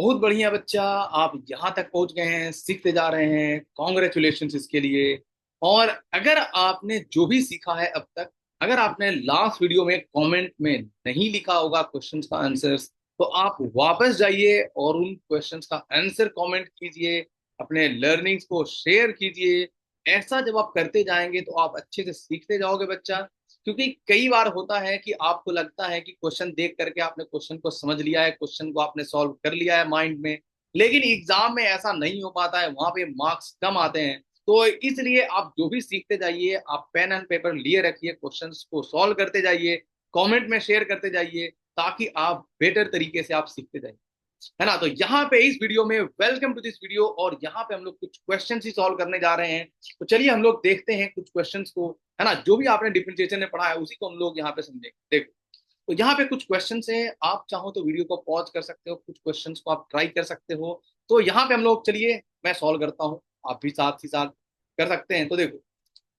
बहुत बढ़िया बच्चा। आप यहाँ तक पहुंच गए हैं, सीखते जा रहे हैं, कॉन्ग्रेचुलेशन इसके लिए। और अगर आपने जो भी सीखा है अब तक, अगर आपने लास्ट वीडियो में कमेंट में नहीं लिखा होगा क्वेश्चंस का आंसर्स, तो आप वापस जाइए और उन क्वेश्चंस का आंसर कमेंट कीजिए, अपने लर्निंग्स को शेयर कीजिए। ऐसा जब आप करते जाएंगे तो आप अच्छे से सीखते जाओगे बच्चा। क्योंकि कई बार होता है कि आपको लगता है कि क्वेश्चन देख करके आपने क्वेश्चन को समझ लिया है, क्वेश्चन को आपने सॉल्व कर लिया है माइंड में, लेकिन एग्जाम में ऐसा नहीं हो पाता है, वहां पे मार्क्स कम आते हैं। तो इसलिए आप जो भी सीखते जाइए, आप पेन एंड पेपर लिए रखिए, क्वेश्चंस को सॉल्व करते जाइए, कमेंट में शेयर करते जाइए, ताकि आप बेटर तरीके से आप सीखते जाइए, है ना। तो यहाँ पे इस वीडियो में वेलकम टू दिस वीडियो, और यहाँ पे हम लोग कुछ क्वेश्चंस ही सॉल्व करने जा रहे हैं। तो चलिए हम लोग देखते हैं कुछ क्वेश्चंस को, है ना। जो भी आपने डिफरेंशिएशन में पढ़ा है उसी को हम लोग यहाँ पे समझेंगे। देखो, तो यहाँ पे कुछ क्वेश्चंस है, आप चाहो तो वीडियो को पॉज कर सकते हो, कुछ क्वेश्चंस को आप ट्राई कर सकते हो। तो यहाँ पे हम लोग, चलिए मैं सॉल्व करता हूँ, आप भी साथ ही साथ कर सकते हैं। तो देखो,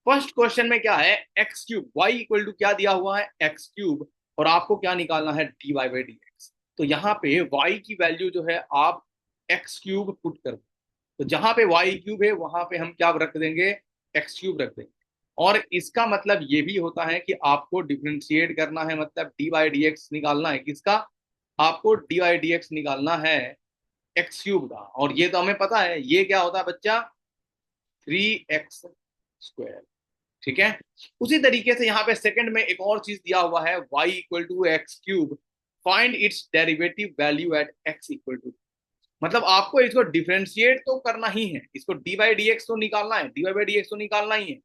फर्स्ट क्वेश्चन में क्या है, x cube y equal to क्या दिया हुआ है, एक्स क्यूब, और आपको क्या निकालना है, d y by d x. तो यहाँ पे वाई की वैल्यू जो है आप एक्स क्यूब पुट कर दो। तो जहां पे वाई क्यूब है वहां पे हम क्या रख देंगे, एक्स क्यूब रख देंगे। और इसका मतलब ये भी होता है कि आपको डिफ्रेंशिएट करना है, मतलब डी वाई डी एक्स निकालना है किसका, आपको डी वाई डी एक्स निकालना है एक्स क्यूब का। और ये तो हमें पता है, ये क्या होता है बच्चा, 3x स्क्वायर। ठीक है। उसी तरीके से यहाँ पे सेकंड में एक और चीज दिया हुआ है, y equal to x cube, find its derivative value at x equal to. मतलब आपको इसको डिफरेंशिएट तो करना ही है, इसको डी बाई डी एक्स तो निकालना है, d y by d x तो निकालना ही है।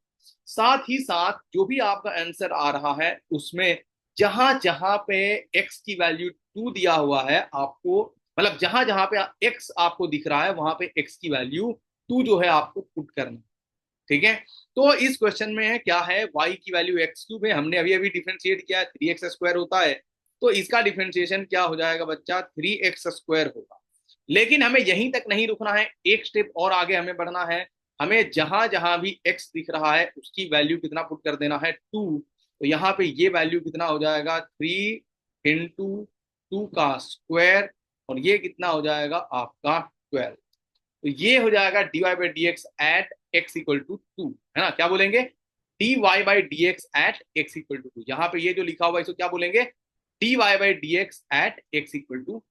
साथ ही साथ जो भी आपका आंसर आ रहा है उसमें जहां जहां पे x की वैल्यू 2 दिया हुआ है, आपको मतलब जहां जहां पे x आपको दिख रहा है वहां पे x की वैल्यू 2 जो है आपको पुट करना। ठीक है। तो इस क्वेश्चन में क्या है, y की वैल्यू एक्स क्यूब है, हमने अभी अभी डिफरेंशिएट किया है, 3x स्क्वायर होता है। तो इसका डिफरेंशिएशन क्या हो जाएगा बच्चा, 3x स्क्वायर होगा। लेकिन हमें यहीं तक नहीं रुकना है, एक स्टेप और आगे हमें बढ़ना है। हमें जहां जहां भी x दिख रहा है उसकी वैल्यू कितना पुट कर देना है, 2। तो यहाँ पे ये वैल्यू कितना हो जाएगा, 3 × 2 का स्क्वायर, और ये कितना हो जाएगा आपका 12। तो ये हो जाएगा d y by d x at x equal to 2, है ना। क्या बोलेंगे, d y by d x at x equal to 2। यहाँ पे ये जो लिखा हुआ है इसको क्या बोलेंगे, d y by d x at x equal to.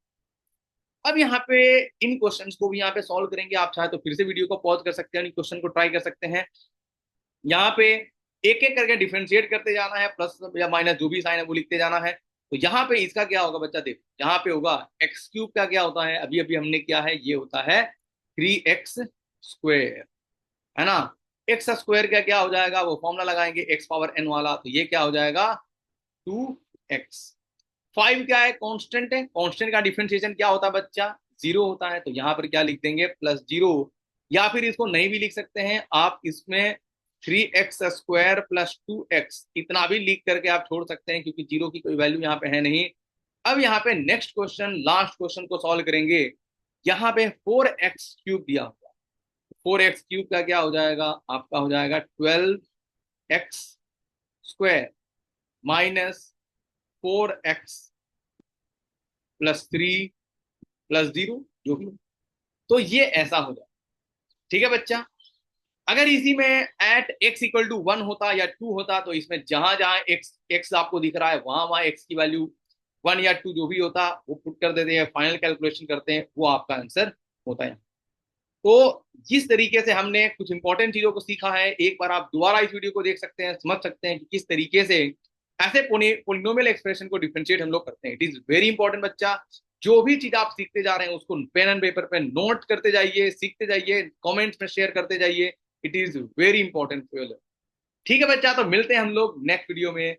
अब यहाँ पे इन क्वेश्चंस को भी यहाँ पे सॉल्व करेंगे। आप चाहे तो फिर से वीडियो को पॉज कर सकते हैं, इन क्वेश्चन को ट्राई कर सकते हैं। यहाँ पे एक एक करके डिफरेंशिएट करते जाना है, प्लस या माइनस जो भी साइन है वो लिखते जाना है। तो यहाँ पे इसका क्या होगा बच्चा, देखो यहाँ पे होगा एक्स क्यूब का क्या होता है, अभी अभी हमने किया है, ये होता है 3x स्क्वायर, है ना। एक्स स्क्वायर का क्या हो जाएगा, वो फॉर्मूला लगाएंगे एक्स पावर एन वाला, तो ये क्या हो जाएगा 2x। 5 क्या है, कांस्टेंट है, कांस्टेंट का डिफरेंशिएशन क्या होता है बच्चा, 0 होता है। तो यहाँ पर क्या लिख देंगे, +0। या फिर इसको नहीं भी लिख सकते हैं आप, इसमें 3x स्क्वायर प्लस 2x इतना भी लिख करके आप छोड़ सकते हैं, क्योंकि जीरो की कोई वैल्यू यहाँ पे है नहीं। अब यहाँ पे नेक्स्ट क्वेश्चन, लास्ट क्वेश्चन को सॉल्व करेंगे। यहाँ पे 4x क्यूब दिया हुआ, 4x क्यूब का क्या हो जाएगा, आपका हो जाएगा 12x स्क्वायर माइनस 4x + 3 + 0 जो भी। तो ये ऐसा हो जाए, ठीक है बच्चा। अगर इसी में एट x इक्वल टू 1 होता या 2 होता, तो इसमें जहां जहां x आपको दिख रहा है वहां वहां x की वैल्यू 1 या 2 जो भी होता वो पुट कर देते हैं, फाइनल कैलकुलेशन करते हैं, वो आपका आंसर होता है। तो जिस तरीके से हमने कुछ इंपॉर्टेंट चीजों को सीखा है, एक बार आप दोबारा इस वीडियो को देख सकते हैं, समझ सकते हैं कि किस तरीके से ऐसे पोलिनोमियल एक्सप्रेशन को डिफरेंशिएट हम लोग करते हैं। इट इज वेरी इंपॉर्टेंट बच्चा। जो भी चीज आप सीखते जा रहे हैं उसको पेन एंड पेपर पे नोट करते जाइए, सीखते जाइए, कमेंट्स में शेयर करते जाइए। It is very important for your. ठीक है बच्चा, तो मिलते हैं हम लोग नेक्स्ट वीडियो में।